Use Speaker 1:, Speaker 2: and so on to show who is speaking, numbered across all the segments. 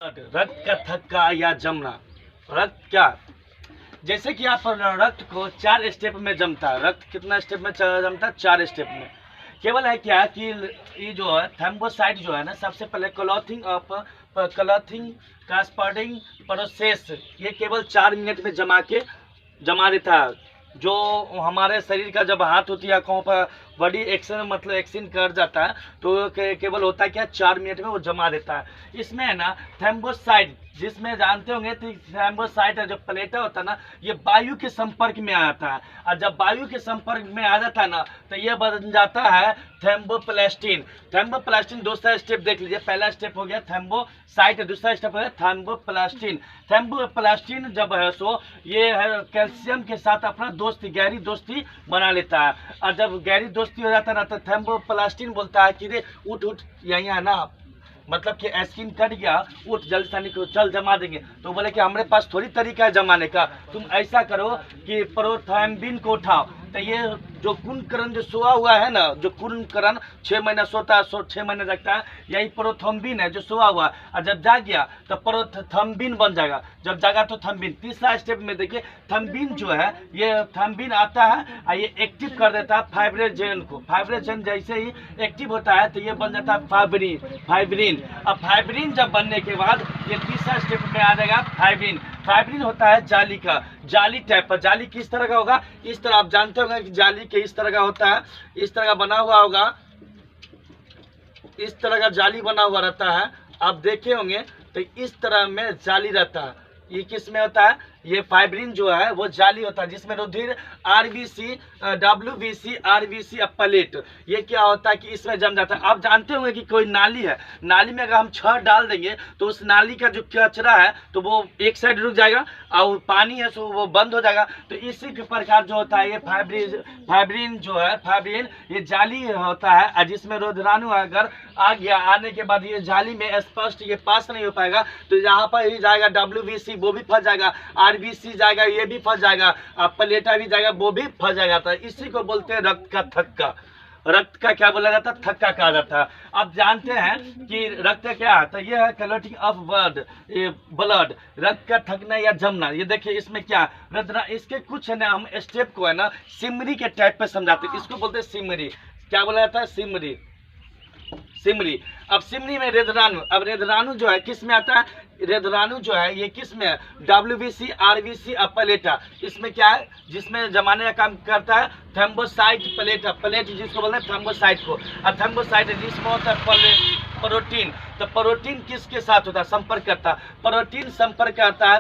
Speaker 1: रक्त का थक्का या जमना। रक्त क्या, जैसे कि आप रक्त को 4 स्टेप में जमता है। रक्त कितना स्टेप में जमता है? 4 स्टेप में। केवल है क्या कि ये जो है थ्रोम्बोसाइट जो है ना, सबसे पहले क्लॉथिंग ट्रांसपोर्टिंग प्रोसेस, ये केवल 4 मिनट में जमा देता है। जो हमारे शरीर का जब हाथ होती है कहीं पर बॉडी एक्शन मतलब एक्शन कर जाता है तो केवल होता है क्या, 4 मिनट में वो जमा देता है। इसमें है ना थ्रोम्बोसाइट, जिसमें जानते होंगे तो थ्रोम्बोसाइट है जो प्लेटा होता है ना, ये वायु के संपर्क में आ जाता है। और जब वायु के संपर्क में आ जाता है ना तो ये बन जाता है थ्रोम्बोप्लास्टिन। थ्रोम्बोप्लास्टिन दूसरा स्टेप देख लीजिए। पहला स्टेप हो गया थ्रोम्बोसाइट, दूसरा स्टेप हो गया थ्रोम्बोप्लास्टिन। थ्रोम्बोप्लास्टिन जब है सो ये है कैल्शियम के साथ अपना गहरी दोस्ती बना लेता है। और जब गहरी दोस्ती हो जाता है ना तो थ्रोम्बोप्लास्टिन बोलता है कि रे उठ यहीं है ना, मतलब कि स्किन कट गया, उठ जल्दी सानी को चल जमा देंगे। तो बोले कि हमारे पास थोड़ी तरीका है जमाने का, तुम ऐसा करो कि प्रोथ्रोम्बिन को उठाओ। तो ये जो कुंभकर्ण जो सोया हुआ है ना, जो कुंभकर्ण 6 महीना सोता है, 6 महीने रखता है, यही प्रोथ्रोम्बिन है जो सोया हुआ है। और जब जाग गया तो प्रोथ्रोम्बिन बन जाएगा। जब जागा तो थ्रोम्बिन। तीसरा स्टेप में देखिए थ्रोम्बिन जो है, ये थ्रोम्बिन आता है और ये एक्टिव कर देता है फाइब्रिनोजेन को। फाइब्रिनोजेन जैसे ही एक्टिव होता है तो ये बन जाता है फाइब्रिन। अब फाइब्रिन जब बनने के बाद ये तीसरा स्टेप में आ जाएगा फाइब्रिन। फाइब्रिन होता है जाली का, जाली टाइप का। जाली किस तरह का होगा? इस तरह आप जानते होंगे कि जाली के इस तरह का होता है, इस तरह का बना हुआ होगा, इस तरह का जाली बना हुआ रहता है। आप देखे होंगे तो इस तरह में जाली रहता है। ये किस में होता है? ये फाइब्रिन जो है वो जाली होता है जिसमें रुधिर आरबीसी डब्ल्यूबीसी आरबीसी प्लेट, ये क्या होता है कि इसमें जम जाता है। आप जानते होंगे कि कोई नाली है, नाली में अगर हम छड़ डाल देंगे तो उस नाली का जो कचरा है तो वो एक साइड रुक जाएगा और पानी है सो वो बंद हो जाएगा। तो इसी के प्रकार जो होता है ये फाइब्रिन जो है, फाइब्रिन ये जाली होता है जिसमें रुधिराणु अगर आ गया, आने के बाद ये जाली में स्पष्ट ये पास नहीं हो पाएगा तो यहाँ पर ही जाएगा डब्ल्यूबीसी, वो भी फंस जाएगा, आरबीसी जाएगा, ये भी फंस जाएगा, प्लेटा भी जाएगा, वो भी फंस जाएगा। तो इसी को बोलते हैं रक्त का थक्का। रक्त का क्या बोला जाता है? थक्का कहा जाता है। आप जानते हैं कि रक्त क्या है? तो ये है क्लॉटिंग ऑफ ब्लड, रक्त का थकना या जमना। ये देखिए इसमें क्या रद्रा, इसके कुछ है ना हम स्टेप को है ना सिमरी के टाइप पे समझाते हैं। इसको बोलते हैं सिमरी। क्या बोला जाता है? सिमरी। अब सिमरी में रेदराणु, अब रेदराणु जो है किस में आता है? रेदराणु जो है ये किस में है? डब्ल्यूबीसी आरबीसी प्लेटा। इसमें क्या है जिसमें जमाने का काम करता है? थ्रोम्बोसाइट प्लेट जिसको बोलते हैं थ्रोम्बोसाइट को। और थ्रोम्बोसाइट जिसमें होता है प्रोटीन। तो प्रोटीन किसके साथ होता है? संपर्क करता है। प्रोटीन संपर्क करता है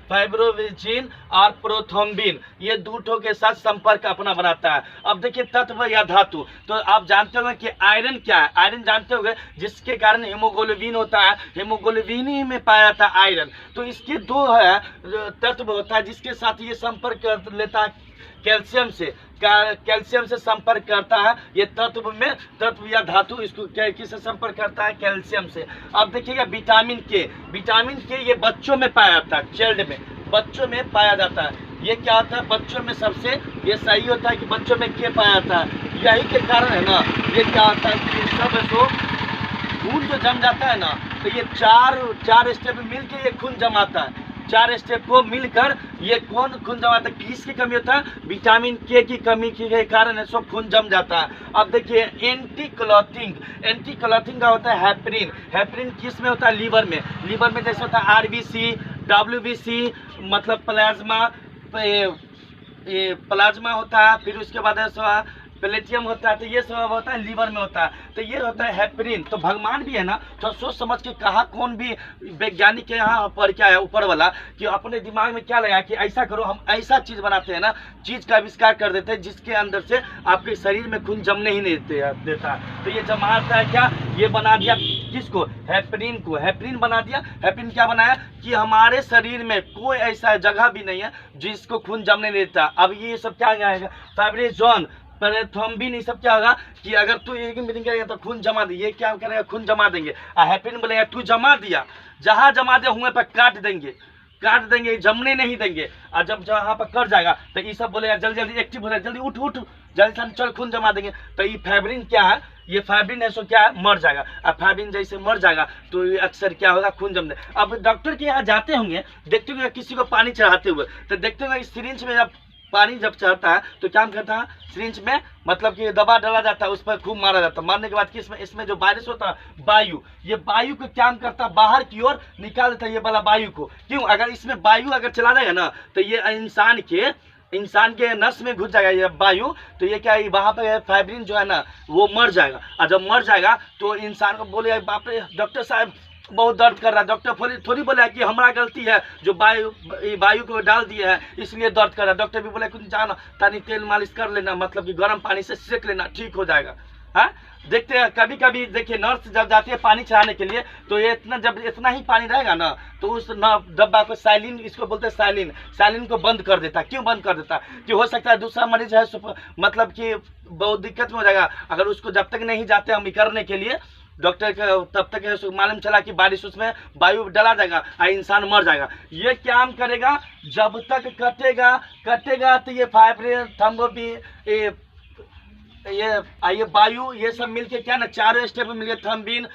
Speaker 1: फाइब्रोजिन और प्रोथ्रोम्बिन, ये दूठों के साथ संपर्क अपना बनाता है। अब देखिए तत्व या धातु, तो आप जानते होंगे कि आयरन क्या है? आयरन जानते होंगे जिसके कारण हीमोग्लोबिन होता है, हीमोग्लोबिन ही में पाया जाता है आयरन। तो इसके 2 है तत्व होता है जिसके साथ ये संपर्क कर लेता है कैल्शियम से। कैल्शियम से संपर्क करता है ये तत्व या धातु, इसको किससे संपर्क करता है? कैल्शियम से। अब देखिएगा विटामिन के ये बच्चों में पाया जाता है, चाइल्ड में, बच्चों में पाया जाता है। ये क्या होता है? बच्चों में सबसे ये सही होता है कि बच्चों में के पाया जाता है। यही के कारण है ना ये क्या होता है कि सब तो खून जो जम जाता है ना तो ये चार स्टेप मिल के ये खून जमाता है। 4 स्टेप को मिलकर ये खून जमाता है। किसकी कमी होता है? विटामिन के की कमी के कारण है सो खून जम जाता है। अब देखिए एंटी क्लॉथिंग का होता है हेपरिन किस में होता है? लीवर में जैसे होता है आरबीसी डब्ल्यूबीसी, मतलब प्लाज्मा होता है, फिर उसके बाद प्लेटियम होता है। तो ये सब होता है लीवर में होता है। तो ये होता है हेपरिन। तो भगवान भी है ना तो सोच समझ के कहा, कौन भी वैज्ञानिक के यहाँ पर क्या है ऊपर वाला कि अपने दिमाग में क्या लगा कि ऐसा करो, हम ऐसा चीज बनाते हैं ना, चीज का आविष्कार कर देते हैं जिसके अंदर से आपके शरीर में खून जमने ही नहीं देता। तो ये जमाता है क्या? ये बना दिया किसको? हेपरिन को। हेपरिन बना दिया। हेपरिन क्या बनाया कि हमारे शरीर में कोई ऐसा जगह भी नहीं है जिसको खून जमने नहीं देता। अब ये सब क्या आएगा? फाइब्रिनोजन प्रोथ्रोम्बिन, ये सब क्या होगा कि अगर तू एक मीटिंग करेगा तो खून जमा दे, ये क्या करेगा? खून जमा देंगे। हेपरिन बोलेगा तू जमा दिया, जहाँ जमा दे हुए पर काट देंगे, जमने नहीं देंगे। और जब जहाँ पर कर जाएगा तो ये सब बोलेगा जल्दी एक्टिव हो जाए, जल्दी उठ जल्दी चल खून जमा देंगे। तो ये फाइब्रिन क्या है? ये फाइब्रिन है सो क्या है, मर जाएगा। अब फाइब्रिन जैसे मर जाएगा तो ये अक्सर क्या होगा, खून जमने। अब डॉक्टर के यहाँ जाते होंगे, देखते होंगे किसी को पानी चढ़ाते हुए, तो देखते होंगे सिरिंज में जब पानी जब चढ़ता है तो क्या करता है, सिरिंज में मतलब कि दवा डाला जाता है, उस पर खूब मारा जाता है। मारने के बाद कि इसमें जो वायरस होता है वायु, ये वायु को क्या करता है, बाहर की ओर निकाल देता है ये वाला वायु को। क्यों, अगर इसमें वायु अगर चला जाएगा ना तो ये इंसान के नस में घुस जाएगा ये वायु, तो ये क्या है, वहाँ पे फाइब्रिन जो है ना वो मर जाएगा। और जब मर जाएगा तो इंसान को बोलेगा बाप रे डॉक्टर साहब बहुत दर्द कर रहा है। डॉक्टर थोड़ी बोला कि हमारा गलती है जो वायु को डाल दिए है इसलिए दर्द कर रहा है। डॉक्टर भी बोला कुछ जाना तानी तेल मालिश कर लेना, मतलब कि गर्म पानी से सेक लेना, ठीक हो जाएगा। हाँ, देखते हैं कभी कभी देखिए नर्स जब जाती है पानी चढ़ाने के लिए तो ये जब इतना ही पानी रहेगा ना तो उस डब्बा को साइलिन, इसको बोलते हैं साइलिन को बंद कर देता है। क्यों बंद कर देता है कि हो सकता है दूसरा मरीज है मतलब कि बहुत दिक्कत में हो जाएगा। अगर उसको जब तक नहीं जाते हम करने के लिए डॉक्टर का, तब तक मालूम चला कि बारिश उसमें वायु डाला जाएगा और इंसान मर जाएगा। ये क्या करेगा, जब तक कटेगा तो ये फाइब्रिन थ्रोम्बोसिस ये वायु ये सब मिलके क्या ना, चारों स्टेप में मिलके थ्रोम्बिन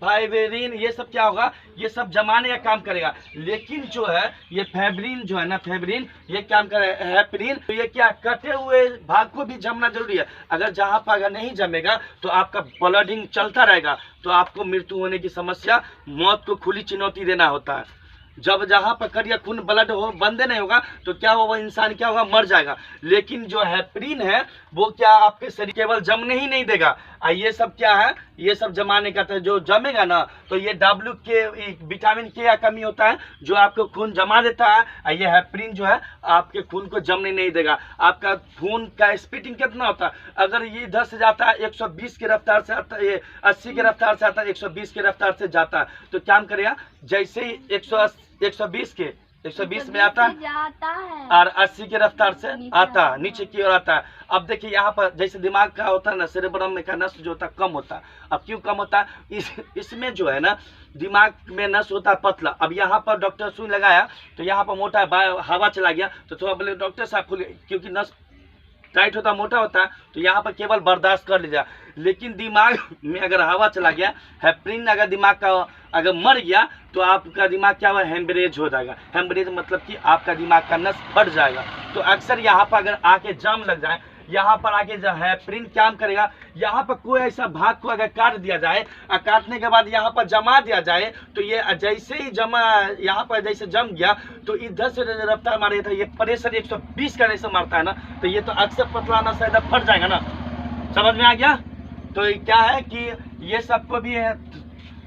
Speaker 1: फाइब्रिन ये सब क्या होगा, ये सब जमाने का काम करेगा। लेकिन जो है ये फाइब्रिन जो है ना, फाइब्रिन ये काम करे हेपरिन, तो ये क्या कटे हुए भाग को भी जमना जरूरी है। अगर जहाँ पर अगर नहीं जमेगा तो आपका ब्लडिंग चलता रहेगा, तो आपको मृत्यु होने की समस्या, मौत को खुली चुनौती देना होता है। जब जहाँ पर करिए खून ब्लड हो बंदे नहीं होगा तो क्या होगा, इंसान क्या होगा, मर जाएगा। लेकिन जो हेपरिन है वो क्या आपके शरीर केवल जमने ही नहीं देगा, ये सब क्या है, ये सब जमाने का था। जो जमेगा ना तो ये विटामिन के का कमी होता है जो आपको खून जमा देता है, और ये हेपरिन जो है आपके खून को जमने नहीं देगा। आपका खून का स्पीडिंग कितना होता है, अगर ये इधर से जाता है 120 की रफ्तार से आता है, ये 80 की रफ्तार से आता है, 120 की रफ्तार से जाता है, तो क्या करेगा, जैसे ही 120 में आता है और 80 की रफ्तार से आता है, नीचे की ओर आता है। अब देखिए यहाँ पर जैसे दिमाग का होता है ना, सेरेब्रम में का नस जो होता है कम होता है। अब क्यों कम होता है, इसमें जो है ना दिमाग में नस होता है पतला। अब यहाँ पर डॉक्टर सुई लगाया तो यहाँ पर मोटा है, हवा चला गया तो थोड़ा बोले डॉक्टर साहब खुले, क्योंकि नस टाइट होता मोटा होता है तो यहाँ पर केवल बर्दाश्त कर लीजिए। लेकिन दिमाग में अगर हवा चला गया, हेपरिन अगर दिमाग का अगर मर गया तो आपका दिमाग क्या हुआ, हेमरेज हो जाएगा। हेमरेज मतलब कि आपका दिमाग का नस फट जाएगा। तो अक्सर यहाँ पर अगर आके जाम लग जाए, यहाँ पर आके जो हेपरिन क्या करेगा, यहाँ पर कोई ऐसा भाग को अगर काट दिया जाए और काटने के बाद यहाँ पर जमा दिया जाए तो ये जैसे ही यहाँ पर जैसे जम गया तो इधर से रफ्तार मारे था, ये प्रेशर 120 का जैसे मारता है ना, तो ये तो अक्सर पतला नस शायद फट जाएगा ना। समझ में आ गया। तो क्या है कि ये सबको भी है,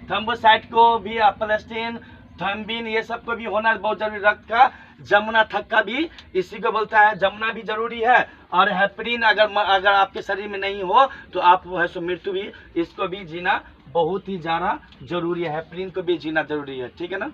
Speaker 1: थ्रोम्बोसाइट को भी, प्लास्टिन, थ्रोम्बिन ये सब को भी होना बहुत जरूरी। रक्त का जमना थक्का भी इसी को बोलता है, जमना भी जरूरी है। और हेपरिन अगर आपके शरीर में नहीं हो तो आप है सो मृत्यु भी, इसको भी जीना बहुत ही ज़्यादा जरूरी है। हेपरिन को भी जीना जरूरी है, ठीक है ना।